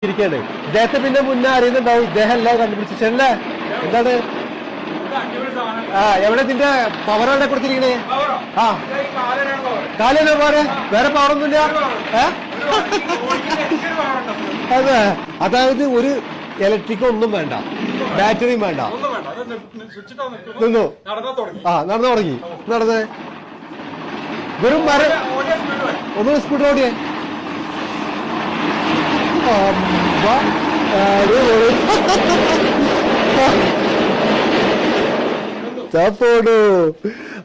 ഇരിക്കാണ്. ഇദ്ദേഹത്തെ പിന്നെ മുന്നേ അറിയുന്നുണ്ടാവും, ഇദ്ദേഹം എല്ലാം കണ്ടുപിടിച്ചിട്ടല്ലേ. എന്താണ് എവിടെ ഇതിന്റെ പവർ എവിടെ കൊടുത്തിരിക്കണേ? കാലിന് പോരെ, വേറെ പവറൊന്നുമില്ല. അതെ, അതായത് ഒരു ഇലക്ട്രിക് ഒന്നും വേണ്ട, ബാറ്ററിയും വേണ്ട. നിന്നു നടന്നു തുടങ്ങി. നടന്നേ വെറും മരം ഒന്ന് സ്പീഡ് ഓടിയേ.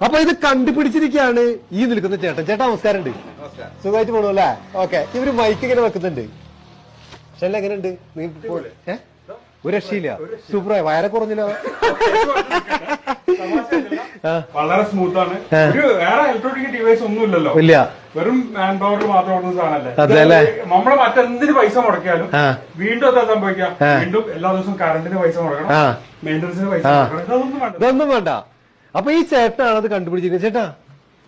അപ്പൊ ഇത് കണ്ടുപിടിച്ചിരിക്കുകയാണ് ഈ നിൽക്കുന്ന ചേട്ടൻ. ചേട്ടാ നമസ്കാരം ഉണ്ട്, സുഖമായിട്ട് പോണു അല്ലേ? ഓക്കെ. ഇവര് മൈക്ക് ഇങ്ങനെ വെക്കുന്നുണ്ട്. പക്ഷെ എങ്ങനെയുണ്ട്? ഒരു രക്ഷയില്ല, സൂപ്പറായി. വയറെ കുറഞ്ഞില്ല, വളരെ സ്മൂത്ത് ആണ്. വേറെ ഇലക്ട്രോണിക് ഡിവൈസ് ഒന്നും ഇല്ലല്ലോ, ഇല്ല. വെറും മാൻ പവർ മാത്രം ഓടുന്ന സാധനല്ലേ. നമ്മള് മറ്റെന്തിന് പൈസ മുടക്കിയാലും വീണ്ടും എന്താ സംഭവിക്കാം? വീണ്ടും എല്ലാ ദിവസവും കറണ്ടിന് പൈസ മുടക്കണം, മെയിൻ്റനൻസിന് പൈസ മുടക്കണം. ഇതൊന്നും വേണ്ട. അപ്പൊ ഈ ചേട്ടനാണ് അത് കണ്ടുപിടിച്ചിരിക്കുന്നത്. ചേട്ടാ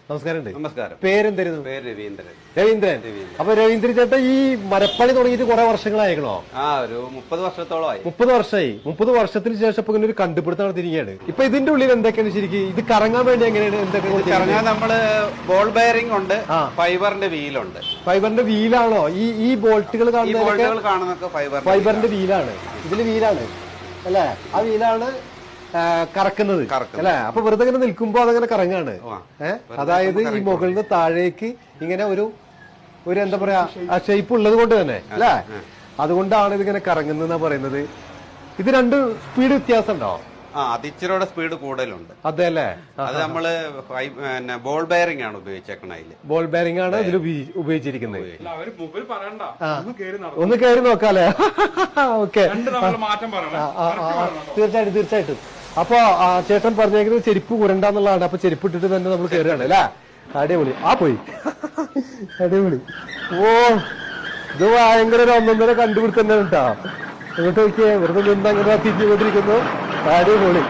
നമസ്കാരം. നമസ്കാരം. പേരെന്തായിരുന്നു? പേര് രവീന്ദ്രൻ. രവീന്ദ്രൻ. അപ്പൊ രവീന്ദ്രൻ ചേട്ടാ ഈ മരപ്പണി തുടങ്ങിയിട്ട് കുറെ വർഷങ്ങളായിക്കണോ? ഒരു 30 വർഷത്തോളമായി. 30 വർഷമായി. 30 വർഷത്തിന് ശേഷം ഇപ്പൊ ഇങ്ങനെ ഒരു കണ്ടുപിടുത്തം നടത്തിയിരിക്കുകയാണ്. ഇപ്പൊ ഇതിന്റെ ഉള്ളിൽ എന്തൊക്കെയാണ് ശരിക്കും ഇത് കറങ്ങാൻ വേണ്ടി എങ്ങനെയാണ് എന്തൊക്കെ? കറങ്ങാൻ നമ്മള് ബോൾ ബെയറിംഗ് ഉണ്ട്, ഫൈബറിന്റെ വീലുണ്ട്. ഫൈബറിന്റെ വീലാണോ ഈ ബോൾട്ടുകൾ കാണുന്നതൊക്കെ? ഫൈബറിന്റെ വീലാണ്. ഇതില് വീലാണ് അല്ലേ? ആ വീലാണ് കറക്കുന്നത് അല്ലെ? അപ്പൊ വെറുതെ ഇങ്ങനെ നിൽക്കുമ്പോ അതങ്ങനെ കറങ്ങാണ്. അതായത് ഈ മുകളിൽ നിന്ന് താഴേക്ക് ഇങ്ങനെ ഒരു എന്താ പറയാ ഷേപ്പ് ഉള്ളത് കൊണ്ട് തന്നെ അല്ലെ, അതുകൊണ്ടാണ് ഇതിങ്ങനെ കറങ്ങുന്ന പറയുന്നത്. ഇത് രണ്ട് സ്പീഡ് വ്യത്യാസം ഉണ്ടോ? അതിച്ചിരിയുടെ സ്പീഡ് കൂടുതലുണ്ട്. അതെ അല്ലേ? അത് നമ്മള് ബോൾ ബെയറിംഗ് ആണ് ഉപയോഗിച്ചേക്കണ. ബോൾ ബെയറിംഗ് ആണ് ഇതിൽ ഉപയോഗിച്ചിരിക്കുന്നത്. ഒന്ന് കയറി നോക്കാല്ലേ? ഓക്കെ, തീർച്ചയായിട്ടും. അപ്പൊ ചേട്ടൻ പറഞ്ഞേക്കുന്നത് ചെരുപ്പ് കുരണ്ടെന്നുള്ളതാണ്. അപ്പൊ ചെരുപ്പ് ഇട്ടിട്ട് തന്നെ നമ്മൾ കയറുകയാണ് അല്ലേ? അടിപൊളി. പോയി അടിപൊളി. ഇത് ഭയങ്കര ഒരു ഒന്നൊന്നര കണ്ടുപിടുത്തന്നെ കേട്ടോ. ഇങ്ങോട്ട് നോക്കിയേ, വെറുതെ നിന്ന് അങ്ങനെ തിരിഞ്ഞുകൊണ്ടിരിക്കുന്നു. അടിപൊളി.